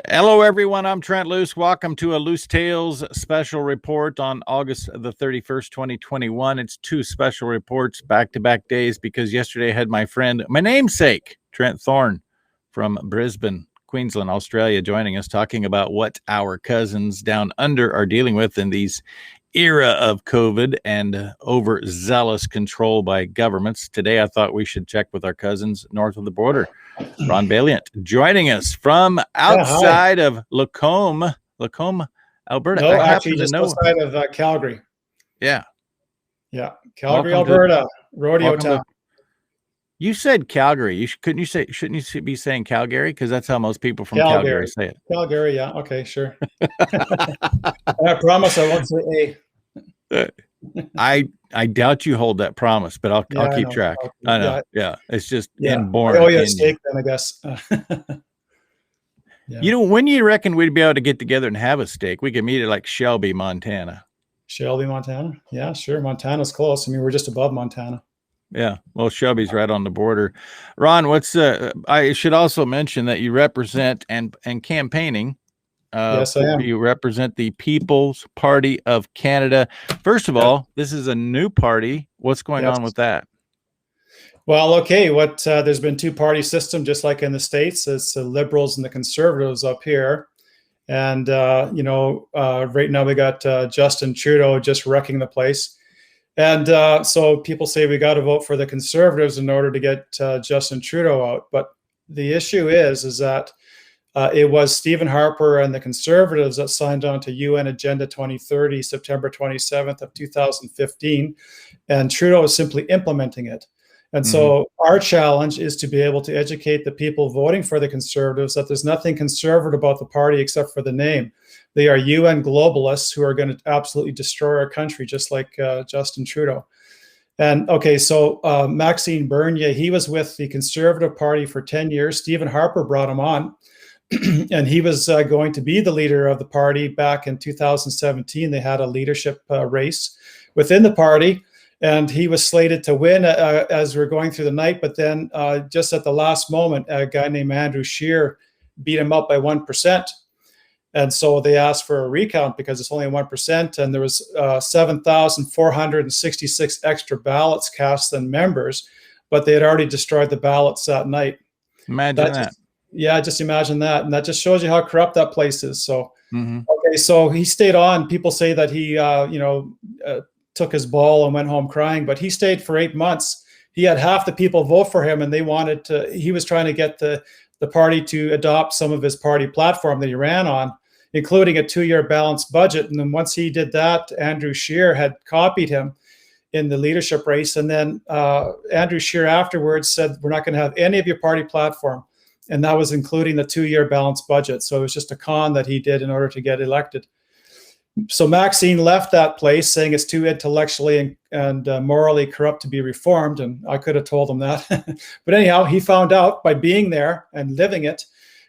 Hello, everyone. I'm Trent Loos. Welcome to a Loos Tales special report on August the 31st, 2021. It's two special reports back-to-back days because yesterday I had my friend, my namesake, Trent Thorne from Brisbane, Queensland, Australia, joining us, talking about what our cousins down under are dealing with in these era of COVID and overzealous control by governments. Today, I thought we should check with our cousins north of the border. Ron Vaillant joining us from outside of Lacombe, Alberta. No, actually, just outside of Calgary. Yeah. Calgary, Alberta, rodeo town. You said Calgary. Shouldn't you be saying Calgary? Because that's how most people from Calgary say it. Calgary, yeah. Okay, sure. I promise I won't say A. I doubt you hold that promise, but I'll keep track. I know. Yeah. It's just inborn. Oh, yeah, steak then, I guess. You know, when you reckon we'd be able to get together and have a steak? We could meet at like Shelby, Montana. Shelby, Montana? Yeah, sure. Montana's close. I mean, we're just above Montana. Yeah. Well, Shelby's right on the border. Ron, I should also mention that you represent and campaigning. Yes, I am. You represent the People's Party of Canada. First of all, this is a new party. What's going on with that? Well, okay. There's been two-party system, just like in the States. It's the Liberals and the Conservatives up here. And, right now we got Justin Trudeau just wrecking the place. And so people say we got to vote for the Conservatives in order to get Justin Trudeau out. But the issue is that it was Stephen Harper and the Conservatives that signed on to UN Agenda 2030, September 27th of 2015, and Trudeau is simply implementing it. And so our challenge is to be able to educate the people voting for the Conservatives that there's nothing conservative about the party except for the name. They are UN globalists who are going to absolutely destroy our country, just like Justin Trudeau. And okay, so Maxime Bernier, he was with the Conservative Party for 10 years. Stephen Harper brought him on. And he was going to be the leader of the party back in 2017. They had a leadership race within the party, and he was slated to win as we're going through the night. But then just at the last moment, a guy named Andrew Scheer beat him up by 1%. And so they asked for a recount because it's only 1%. And there was 7,466 extra ballots cast than members, but they had already destroyed the ballots that night. Imagine that. Yeah, just imagine that. And that just shows you how corrupt that place is. So, okay, so he stayed on. People say that he, took his ball and went home crying, but he stayed for 8 months. He had half the people vote for him, and he was trying to get the party to adopt some of his party platform that he ran on, including a 2-year balanced budget. And then once he did that, Andrew Scheer had copied him in the leadership race. And then Andrew Scheer afterwards said, we're not going to have any of your party platform. And that was including the 2-year balanced budget. So it was just a con that he did in order to get elected. So Maxine left that place saying it's too intellectually and morally corrupt to be reformed. And I could have told him that. But anyhow, he found out by being there and living it.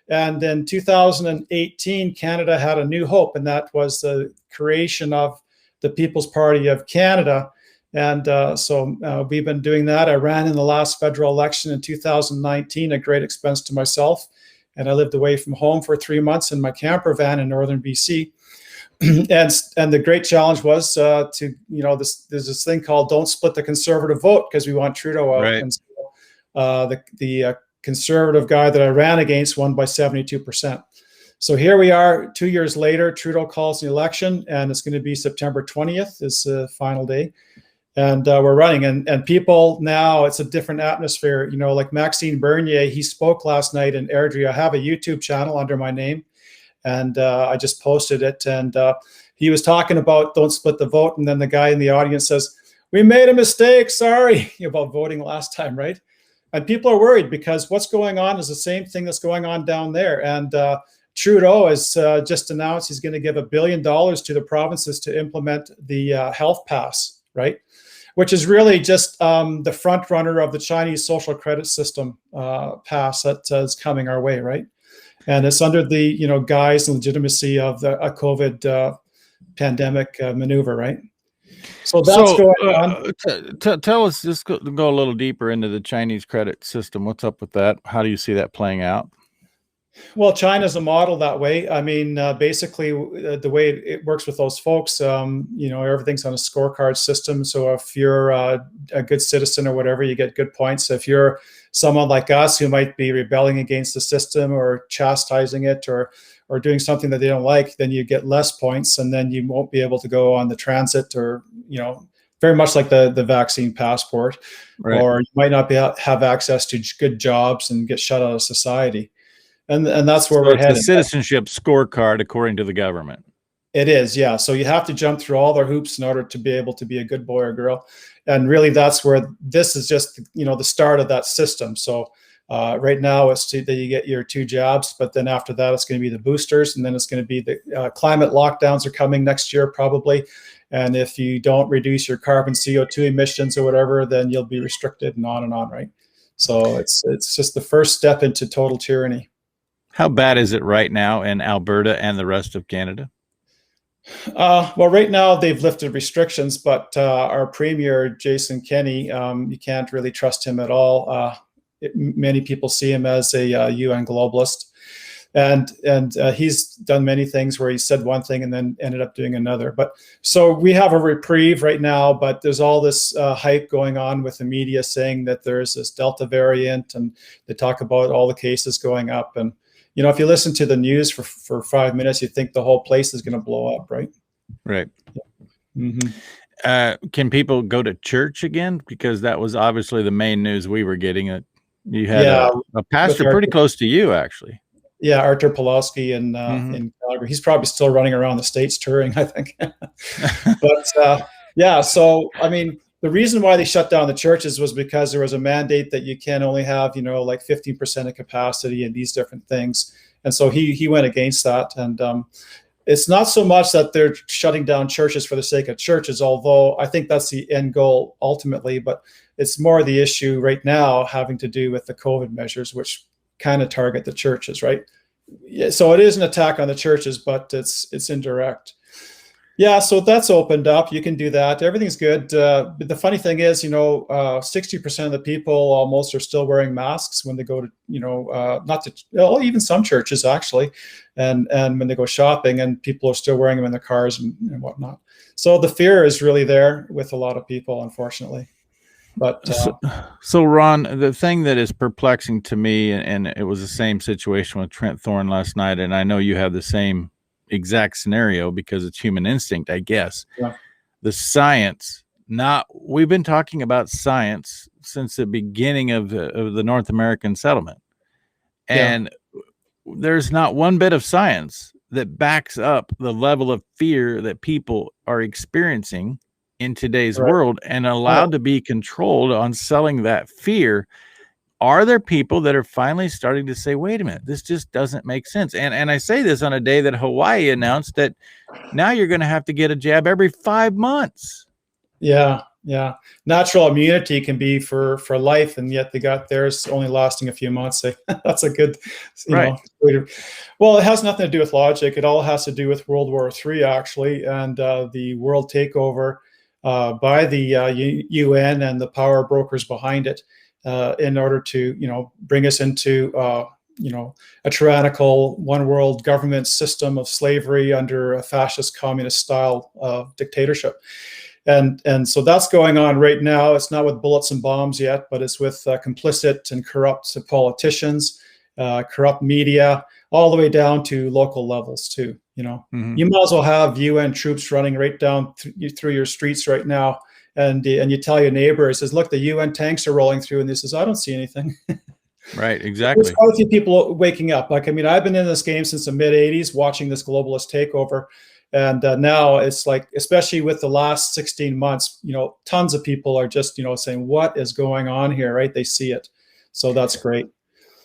And in 2018, Canada had a new hope, and that was the creation of the People's Party of Canada. And so we've been doing that. I ran in the last federal election in 2019 at great expense to myself. And I lived away from home for 3 months in my camper van in northern BC. And the great challenge was there's this thing called don't split the Conservative vote because we want Trudeau out. Right. And so the Conservative guy that I ran against won by 72%. So here we are 2 years later. Trudeau calls the election, and it's going to be September 20th is the final day. And we're running, and people now, it's a different atmosphere. Like Maxime Bernier, he spoke last night in Airdrie. I have a YouTube channel under my name, and I just posted it. And he was talking about don't split the vote. And then the guy in the audience says, we made a mistake, sorry, about voting last time, right? And people are worried because what's going on is the same thing that's going on down there. And Trudeau has just announced he's going to give $1 billion to the provinces to implement the health pass, right? Which is really just the front runner of the Chinese social credit system pass that is coming our way, right? And it's under the guise and legitimacy of a COVID pandemic maneuver, right? So that's going on. Tell us, just go a little deeper into the Chinese credit system. What's up with that? How do you see that playing out? Well, China's a model that way. I mean, basically, the way it works with those folks, everything's on a scorecard system. So if you're a good citizen or whatever, you get good points. If you're someone like us who might be rebelling against the system or chastising it or doing something that they don't like, then you get less points, and then you won't be able to go on the transit, or very much like the vaccine passport, Right. or you might not have access to good jobs and get shut out of society. And that's where we're headed. It's a citizenship scorecard according to the government. It is, yeah. So you have to jump through all their hoops in order to be able to be a good boy or girl. And really, that's where this is just, the start of that system. So right now, it's that you get your 2 jabs, but then after that, it's going to be the boosters, and then it's going to be the climate lockdowns are coming next year probably. And if you don't reduce your carbon CO2 emissions or whatever, then you'll be restricted, and on, right? So it's just the first step into total tyranny. How bad is it right now in Alberta and the rest of Canada? Well, right now they've lifted restrictions, but our premier, Jason Kenney, you can't really trust him at all. Many people see him as a UN globalist, and he's done many things where he said one thing and then ended up doing another. But so we have a reprieve right now, but there's all this hype going on with the media saying that there's this Delta variant, and they talk about all the cases going up. And if you listen to the news for 5 minutes, you think the whole place is going to blow up, right? Right. Mm-hmm. Can people go to church again? Because that was obviously the main news we were getting. You had a pastor pretty close to you, actually. Yeah, Artur Pawlowski in Calgary. He's probably still running around the States touring, I think. But yeah, so I mean, the reason why they shut down the churches was because there was a mandate that you can only have, like 15% of capacity and these different things. And so he went against that. And it's not so much that they're shutting down churches for the sake of churches, although I think that's the end goal ultimately. But it's more the issue right now having to do with the COVID measures, which kind of target the churches, right? Yeah, so it is an attack on the churches, but it's indirect. Yeah, so that's opened up. You can do that. Everything's good. But the funny thing is, 60% of the people almost are still wearing masks when they go to, even some churches actually, and when they go shopping, and people are still wearing them in their cars and whatnot. So the fear is really there with a lot of people, unfortunately. But so Ron, the thing that is perplexing to me, and it was the same situation with Trent Thorne last night, and I know you have the same exact scenario because it's human instinct, I guess. Yeah. The science, we've been talking about science since the beginning of the North American settlement. And there's not one bit of science that backs up the level of fear that people are experiencing in today's world and allowed to be controlled on selling that fear. Are there people that are finally starting to say, wait a minute, this just doesn't make sense? And I say this on a day that Hawaii announced that now you're going to have to get a jab every 5 months. Yeah. Natural immunity can be for life, and yet they got theirs only lasting a few months. That's a good, well, it has nothing to do with logic. It all has to do with World War III, actually, and the world takeover by the UN and the power brokers behind it. In order to, bring us into, a tyrannical one world government system of slavery under a fascist communist style of dictatorship. And so that's going on right now. It's not with bullets and bombs yet, but it's with complicit and corrupt politicians, corrupt media, all the way down to local levels too. You might as well have UN troops running right down through your streets right now. And you tell your neighbor, it says, look, the UN tanks are rolling through, and he says, I don't see anything. Right, exactly. There's quite a few people waking up. I've been in this game since the mid 80s, watching this globalist takeover. And now it's like, especially with the last 16 months, tons of people are just, saying, what is going on here, right? They see it. So that's great.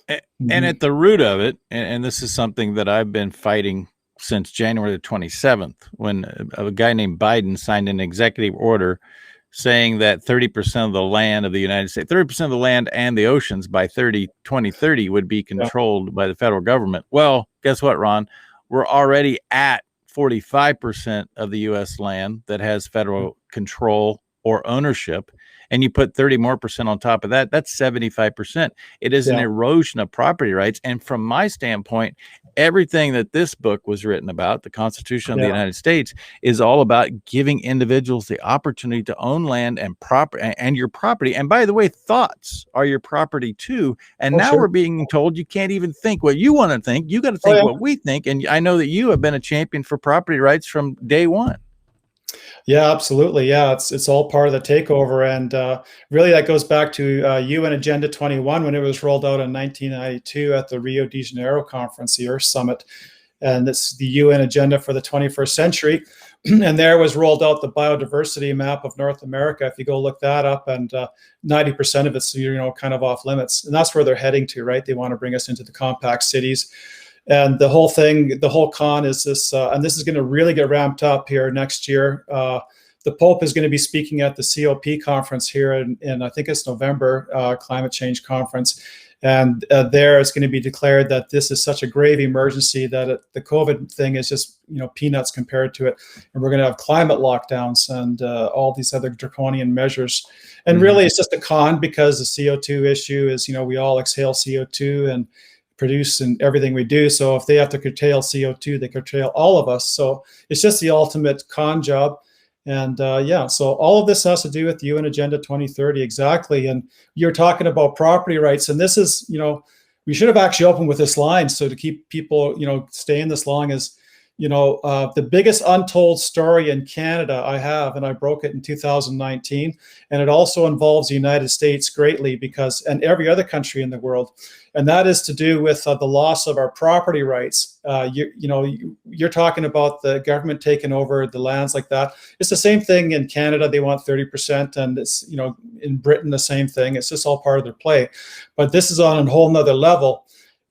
And at the root of it, and this is something that I've been fighting since January the 27th, when a guy named Biden signed an executive order saying that 30% of the land of the United States, 30% of the land and the oceans by 2030 would be controlled by the federal government. Well, guess what, Ron? We're already at 45% of the U.S. land that has federal control or ownership, and you put 30% more on top of that, that's 75%. It is an erosion of property rights. And from my standpoint, everything that this book was written about, the Constitution of the United States, is all about giving individuals the opportunity to own land and your property. And by the way, thoughts are your property too. And now we're being told you can't even think what you want to think. You got to think what we think. And I know that you have been a champion for property rights from day one. Yeah, absolutely. Yeah, it's all part of the takeover, and really that goes back to UN Agenda 21 when it was rolled out in 1992 at the Rio de Janeiro conference, the Earth Summit, and it's the UN Agenda for the 21st century. And there was rolled out the biodiversity map of North America. If you go look that up, and 90% of it's kind of off limits, and that's where they're heading to, right? They want to bring us into the compact cities. And the whole thing, the whole con is this, and this is going to really get ramped up here next year. The Pope is going to be speaking at the COP conference here in I think it's November, climate change conference. And there it's going to be declared that this is such a grave emergency that the COVID thing is just, peanuts compared to it. And we're going to have climate lockdowns and all these other draconian measures. And really it's just a con, because the CO2 issue is, we all exhale CO2 and produce in everything we do. So if they have to curtail CO2, they curtail all of us. So it's just the ultimate con job. And so all of this has to do with the UN Agenda 2030, exactly. And you're talking about property rights. And this is, we should have actually opened with this line. So to keep people, staying this long is, the biggest untold story in Canada I have, and I broke it in 2019. And it also involves the United States greatly and every other country in the world. And that is to do with the loss of our property rights. You're talking about the government taking over the lands like that. It's the same thing in Canada. They want 30%, and it's, in Britain, the same thing. It's just all part of their play. But this is on a whole nother level.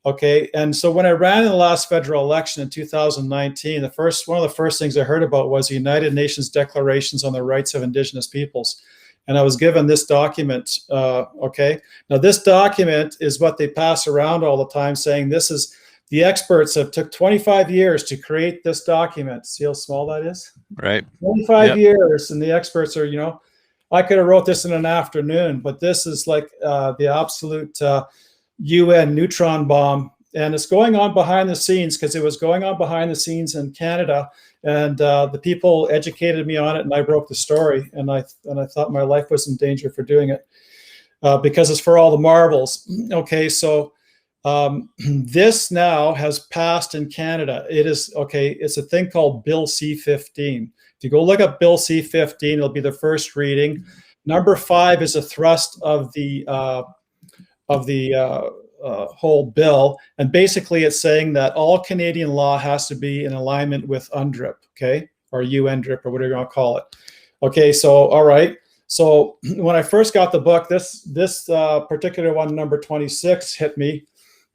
Okay, and so when I ran in the last federal election in 2019, one of the first things I heard about was the United Nations Declarations on the Rights of Indigenous Peoples. And I was given this document, okay? Now this document is what they pass around all the time, saying this is, the experts have took 25 years to create this document. See how small that is? Right. 25 years, and the experts are, I could have wrote this in an afternoon, but this is like the absolute UN neutron bomb. And it's going on behind the scenes, because it was going on behind the scenes in Canada. And the people educated me on it, and I broke the story. And I thought my life was in danger for doing it, because it's for all the marbles. Okay, so this now has passed in Canada. It is, okay, it's a thing called Bill C-15. If you go look up Bill C-15, it'll be the first reading. Number 5 is a thrust of the whole bill, and basically it's saying that all Canadian law has to be in alignment with UNDRIP, okay, or UNDRIP, or whatever you want to call it. Okay, so all right, so when I first got the book, this particular one, number 26, hit me,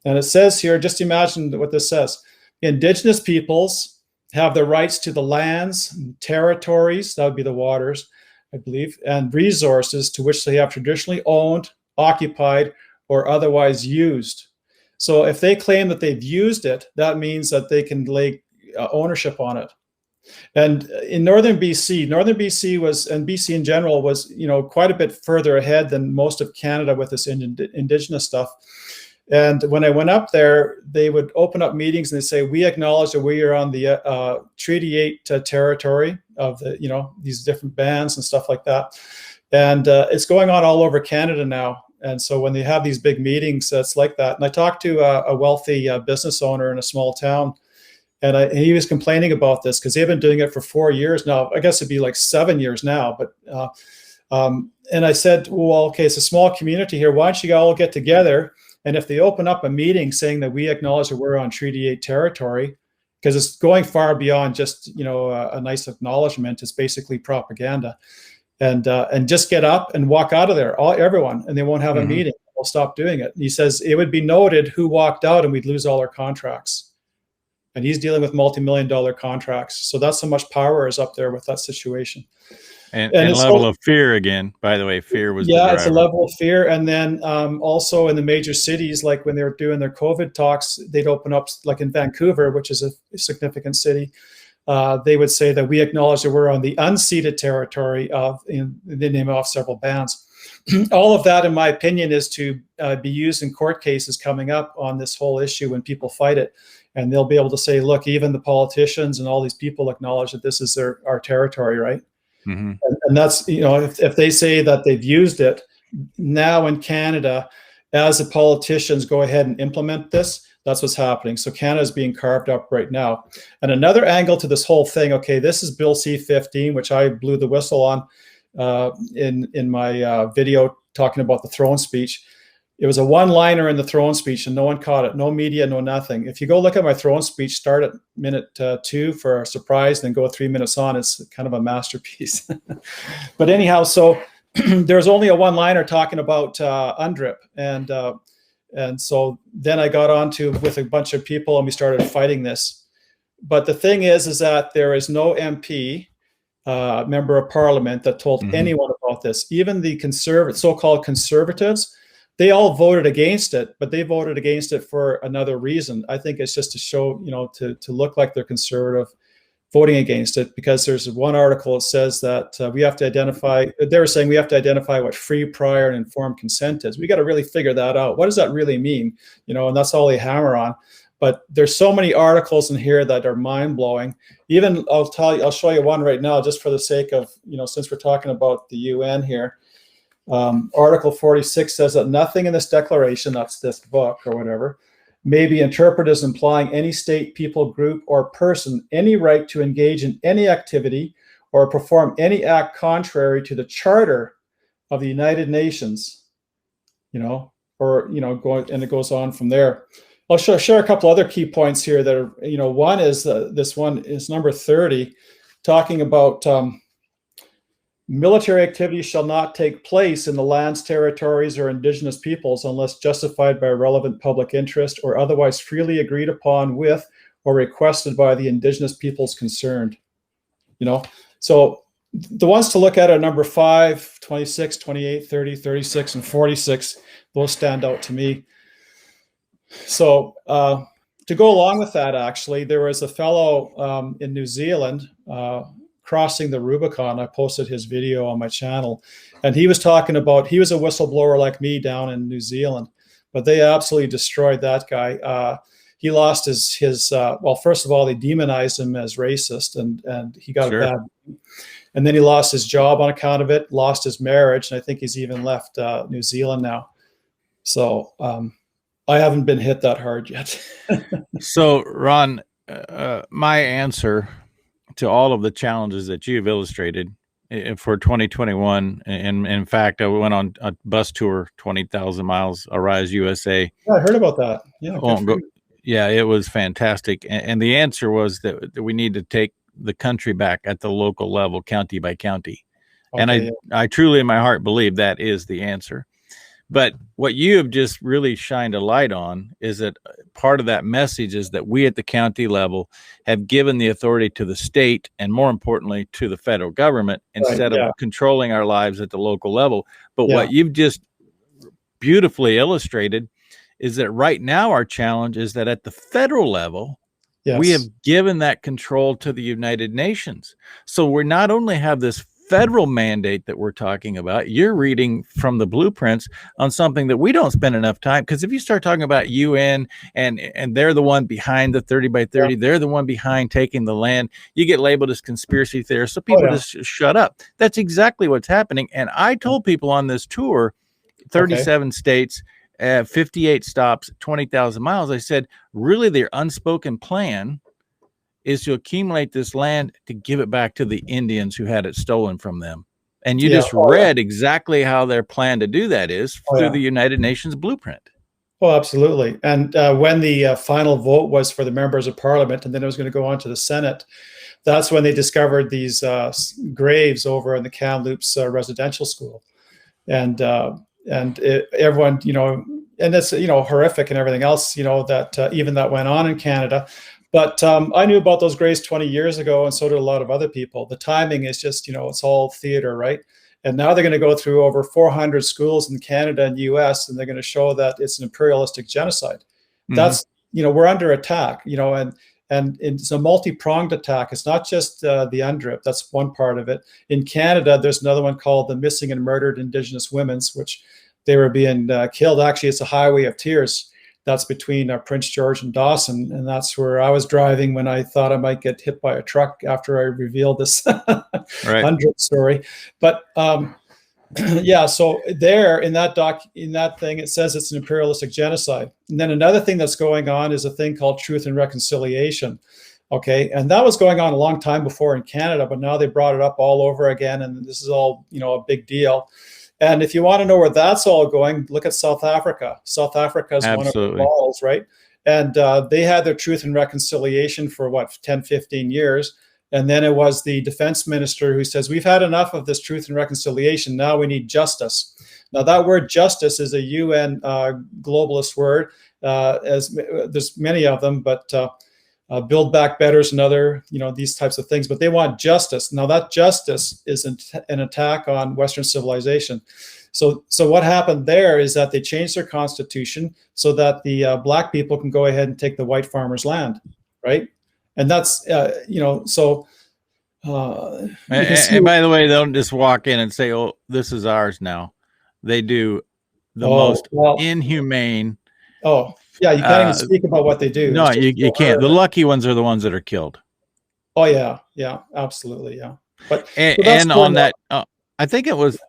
and it says here, just imagine what this says: Indigenous peoples have the rights to the lands, territories, that would be the waters, I believe, and resources to which they have traditionally owned, occupied, or otherwise used. So if they claim that they've used it, that means that they can lay ownership on it. And in northern BC was, and BC in general was, quite a bit further ahead than most of Canada with this Indigenous stuff. And when I went up there, they would open up meetings and they say, we acknowledge that we are on the Treaty 8 territory of the, these different bands and stuff like that. And it's going on all over Canada now. And so when they have these big meetings, it's like that. And I talked to a wealthy business owner in a small town, and he was complaining about this because they've been doing it for 4 years now. I guess it'd be like 7 years now. But and I said, well, okay, it's a small community here. Why don't you all get together? And if they open up a meeting saying that we acknowledge that we're on Treaty 8 territory, because it's going far beyond just a nice acknowledgement, it's basically propaganda. And just get up and walk out of there, everyone, and they won't have a meeting. They'll stop doing it. And he says it would be noted who walked out, and we'd lose all our contracts. And he's dealing with multi-million-dollar contracts. So that's how much power is up there with that situation. And level of fear again, by the way, fear was it's a level of fear. And then also in the major cities, like when they were doing their COVID talks, they'd open up, like in Vancouver, which is a significant city. they would say that we acknowledge that we're on the unceded territory of, they name off several bands. All of that, in my opinion, is to be used in court cases coming up on this whole issue when people fight it. And they'll be able to say, look, even the politicians and all these people acknowledge that this is our territory, right? Mm-hmm. And that's, if they say that they've used it, now in Canada, as the politicians go ahead and implement this, that's what's happening. So Canada is being carved up right now. And another angle to this whole thing, okay, this is Bill C-15, which I blew the whistle on in my video talking about the throne speech. It was a one-liner in the throne speech, and no one caught it. No media, no nothing. If you go look at my throne speech, start at minute 2 for a surprise, then go 3 minutes on. It's kind of a masterpiece. But anyhow, so there's only a one-liner talking about UNDRIP, and so then I got onto with a bunch of people, and we started fighting this. But the thing is that there is no MP, member of parliament, that told anyone about this. Even the so-called conservatives, they all voted against it, but they voted against it for another reason. I think it's just to show, to look like they're conservative, voting against it, because there's one article that says that we have to identify, they're saying we have to identify what free, prior, and informed consent is. We got to really figure that out. What does that really mean? And that's all they hammer on. But there's so many articles in here that are mind-blowing. Even I'll show you one right now, just for the sake of, since we're talking about the UN here. Article 46 says that nothing in this declaration, that's this book or whatever, may be interpreted as implying any state, people, group, or person any right to engage in any activity or perform any act contrary to the Charter of the United Nations, going, and it goes on from there. I'll share a couple other key points here that are, one is this one is number 30, talking about military activities shall not take place in the lands, territories, or indigenous peoples unless justified by relevant public interest or otherwise freely agreed upon with or requested by the indigenous peoples concerned. So the ones to look at are number 5, 26, 28, 30, 36, and 46. Those stand out to me. So to go along with that, actually, there was a fellow in New Zealand crossing the Rubicon. I posted his video on my channel, and he was talking about, he was a whistleblower like me down in New Zealand, but they absolutely destroyed that guy. He lost his well, first of all, they demonized him as racist, and he got a bad, and then he lost his job on account of it, lost his marriage, and I think he's even left New Zealand now. So I haven't been hit that hard yet. So, Ron, my answer to all of the challenges that you've illustrated for 2021, and in fact, I went on a bus tour, 20,000 miles, Arise USA. Yeah, I heard about that. Yeah, it was fantastic. And the answer was that we need to take the country back at the local level, county by county. Okay, and I truly in my heart believe that is the answer. But what you have just really shined a light on is that part of that message is that we at the county level have given the authority to the state, and more importantly, to the federal government, instead of controlling our lives at the local level. But what you've just beautifully illustrated is that right now our challenge is that at the federal level, we have given that control to the United Nations. So we not only have this federal mandate that we're talking about, you're reading from the blueprints on something that we don't spend enough time, because if you start talking about UN and they're the one behind the 30 by 30, they're the one behind taking the land, you get labeled as conspiracy theorists. So people just shut up. That's exactly what's happening. And I told people on this tour, 37 states, 58 stops, 20,000 miles, I said, really their unspoken plan is to accumulate this land to give it back to the Indians who had it stolen from them. And you just read exactly how their plan to do that is through the United Nations blueprint. Well, absolutely. And when the final vote was for the members of parliament, and then it was going to go on to the Senate, that's when they discovered these graves over in the Kamloops residential school. And everyone, and it's, horrific and everything else, that even that went on in Canada. But I knew about those graves 20 years ago, and so did a lot of other people. The timing is just, it's all theater, right? And now they're going to go through over 400 schools in Canada and US, and they're going to show that it's an imperialistic genocide. That's, we're under attack, and And it's a multi-pronged attack. It's not just the UNDRIP. That's one part of it. In Canada, there's another one called the Missing and Murdered Indigenous Women's, which they were being killed. Actually, it's a highway of tears. That's between Prince George and Dawson. And that's where I was driving when I thought I might get hit by a truck after I revealed this UNDRIP story. But yeah, so there in that thing, it says it's an imperialistic genocide. And then another thing that's going on is a thing called Truth and Reconciliation. Okay, and that was going on a long time before in Canada, but now they brought it up all over again, and this is all, you know, a big deal. And if you want to know where that's all going, look at South Africa. South Africa is one of the models, right? And they had their Truth and Reconciliation for what, 10, 15 years. And then it was the defense minister who says, we've had enough of this Truth and Reconciliation. Now we need justice. Now that word justice is a UN globalist word, as there's many of them, but Build Back Better is another, you know, these types of things, but they want justice. Now that justice is an attack on Western civilization. So what happened there is that they changed their constitution so that the black people can go ahead and take the white farmers' land, right? And that's, you know, so. And by the way, they don't just walk in and say, oh, this is ours now. They do the most inhumane. Oh, yeah, you can't even speak about what they do. No, you can't. The lucky ones are the ones that are killed. Oh, yeah, absolutely, yeah. But and on that, I think it was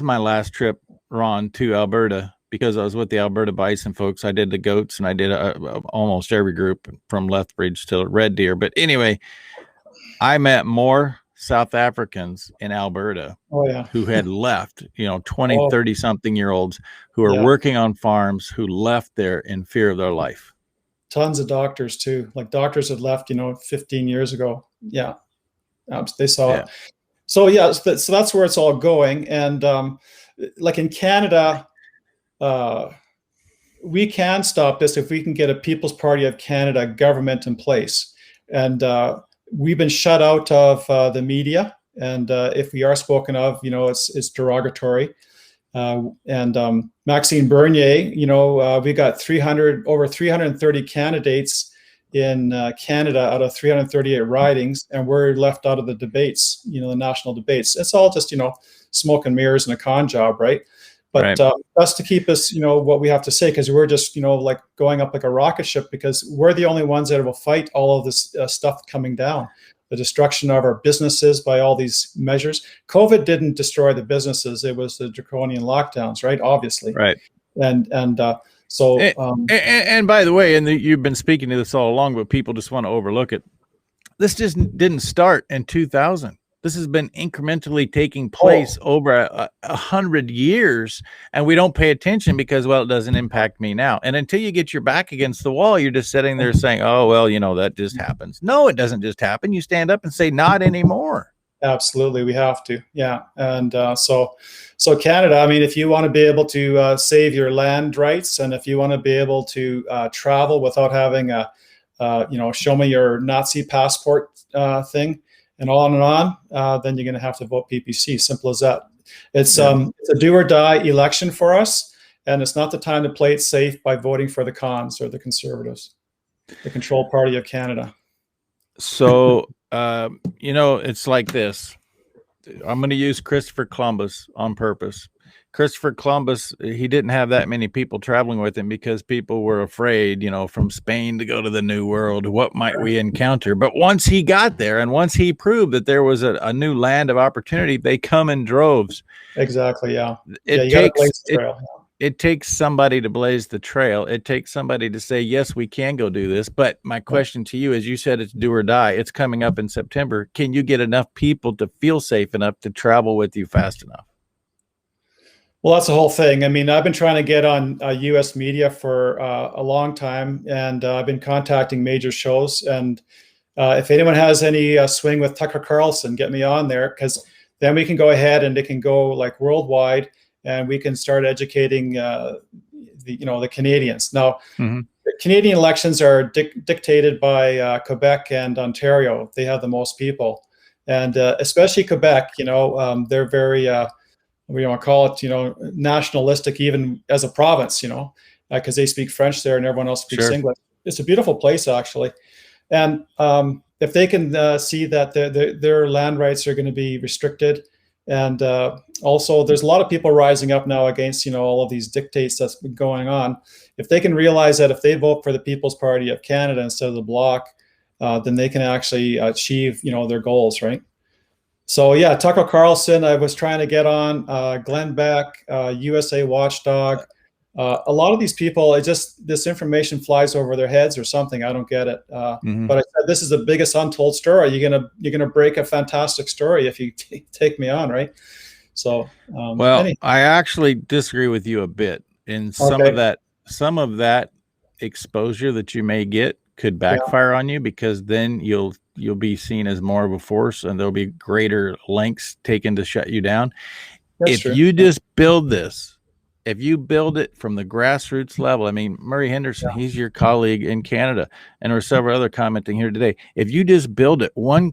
my last trip, Ron, to Alberta, because I was with the Alberta Bison folks. I did the goats, and I did almost every group from Lethbridge to Red Deer. But anyway, I met more South Africans in Alberta who had left, you know, 20, 30-something-year-olds who are working on farms, who left there in fear of their life. Tons of doctors, too. Like doctors had left, you know, 15 years ago. Yeah, they saw it. So, yeah, so that's where it's all going. And like in Canada, we can stop this if we can get a People's Party of Canada government in place. And we've been shut out of the media. And if we are spoken of, you know, it's derogatory. And Maxime Bernier, you know, we got over 330 candidates in Canada out of 338 ridings, and we're left out of the debates, you know, the national debates. It's all just, you know, smoke and mirrors and a con job, right? But that's to keep us, you know, what we have to say, because we're just, you know, like going up like a rocket ship, because we're the only ones that will fight all of this stuff coming down. The destruction of our businesses by all these measures. COVID didn't destroy the businesses; it was the draconian lockdowns, right? Obviously, right. And so. And by the way, and you've been speaking to this all along, but people just want to overlook it. This just didn't start in 2000. This has been incrementally taking place over 100 years, and we don't pay attention because, well, it doesn't impact me now. And until you get your back against the wall, you're just sitting there saying, oh, well, you know, that just happens. No, it doesn't just happen. You stand up and say, not anymore. Absolutely. We have to. Yeah. And so Canada, I mean, if you want to be able to save your land rights, and if you want to be able to travel without having a, you know, show me your Nazi passport thing, and on, then you're going to have to vote PPC. Simple as that. It's a do or die election for us, and it's not the time to play it safe by voting for the cons or the Conservatives, the control party of Canada. So, you know, it's like this. I'm going to use Christopher Columbus on purpose. Christopher Columbus, he didn't have that many people traveling with him because people were afraid, you know, from Spain to go to the New World, what might we encounter? But once he got there, and once he proved that there was a new land of opportunity, they come in droves. Exactly, yeah. It takes somebody to blaze the trail. It takes somebody to say, yes, we can go do this. But my question to you is, you said it's do or die. It's coming up in September. Can you get enough people to feel safe enough to travel with you fast enough? Well, that's the whole thing. I mean, I've been trying to get on U.S. media for a long time, and I've been contacting major shows. And if anyone has any swing with Tucker Carlson, get me on there, because then we can go ahead and it can go like worldwide, and we can start educating the Canadians. Now, the Canadian elections are dictated by Quebec and Ontario. They have the most people, and especially Quebec. You know, they're very we want to call it, you know, nationalistic, even as a province, you know, because they speak French there and everyone else speaks English. It's a beautiful place, actually. And if they can see that their land rights are going to be restricted, and also there's a lot of people rising up now against, all of these dictates that's been going on. If they can realize that if they vote for the People's Party of Canada instead of the Bloc, then they can actually achieve, their goals, right? So yeah, Tucker Carlson, I was trying to get on, Glenn Beck, USA Watchdog. A lot of these people, this information flies over their heads or something. I don't get it. But I said, this is the biggest untold story. You're gonna break a fantastic story if you take me on, right? So, well, I actually disagree with you a bit. In some of that exposure that you may get could backfire on you, because then you'll be seen as more of a force, and there'll be greater lengths taken to shut you down. That's true. You just build this, if you build it from the grassroots level, I mean, Murray Henderson, he's your colleague in Canada, and there are several other commenting here today. If you just build it one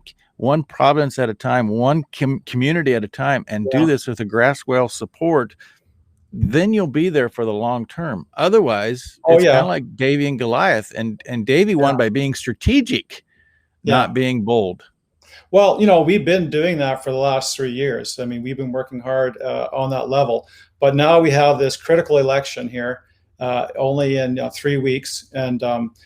province at a time, one community at a time, and do this with a grassroots support, then you'll be there for the long term. Otherwise, it's kind of like Davy and Goliath, and Davy won by being strategic, not being bold. Well, we've been doing that for the last 3 years. I mean, we've been working hard on that level, but now we have this critical election here, only in 3 weeks. And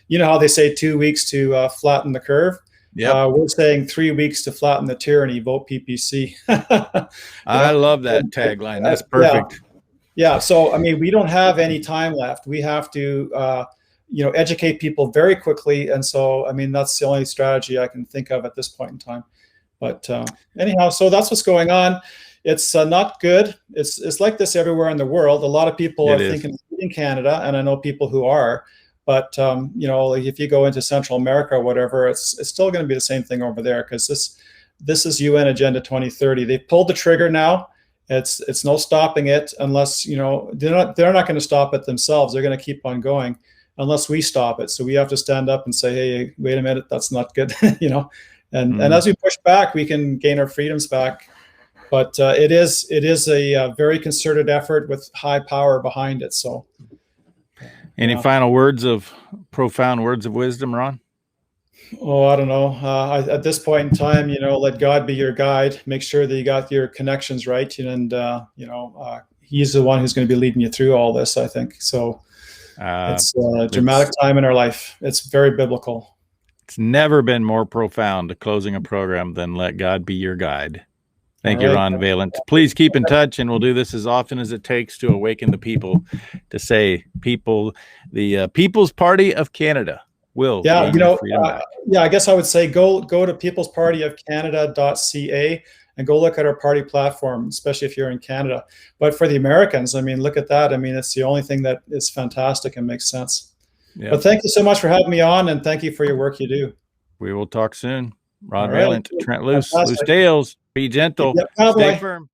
you know how they say 2 weeks to flatten the curve? Yeah, we're saying 3 weeks to flatten the tyranny. Vote PPC. I love that tagline. That's perfect. Yeah. So, I mean, we don't have any time left. We have to, educate people very quickly. And so, I mean, that's the only strategy I can think of at this point in time. But anyhow, so that's what's going on. It's not good. It's like this everywhere in the world. A lot of people are thinking in Canada, and I know people who are. But if you go into Central America or whatever, it's still going to be the same thing over there, because this is UN Agenda 2030. They've pulled the trigger now. It's no stopping it unless they're not going to stop it themselves. They're going to keep on going unless we stop it. So we have to stand up and say, hey, wait a minute, that's not good, And as we push back, we can gain our freedoms back. But it is a very concerted effort with high power behind it. So, any final profound words of wisdom, Ron? Oh, I don't know. At this point in time, let God be your guide. Make sure that you got your connections right, and He's the one who's going to be leading you through all this, I think. So it's a dramatic time in our life. It's very biblical. It's never been more profound to closing a program than let God be your guide. Thank you, Ron Vaillant. Please keep in touch, and we'll do this as often as it takes to awaken the people to say, the People's Party of Canada will. I guess I would say go to peoplespartyofcanada.ca and go look at our party platform, especially if you're in Canada. But for the Americans, I mean, look at that. I mean, it's the only thing that is fantastic and makes sense. Yeah. But thank you so much for having me on, and thank you for your work you do. We will talk soon. Ron Vaillant, Trent Loos, Loose Tales. Be gentle. Stay firm.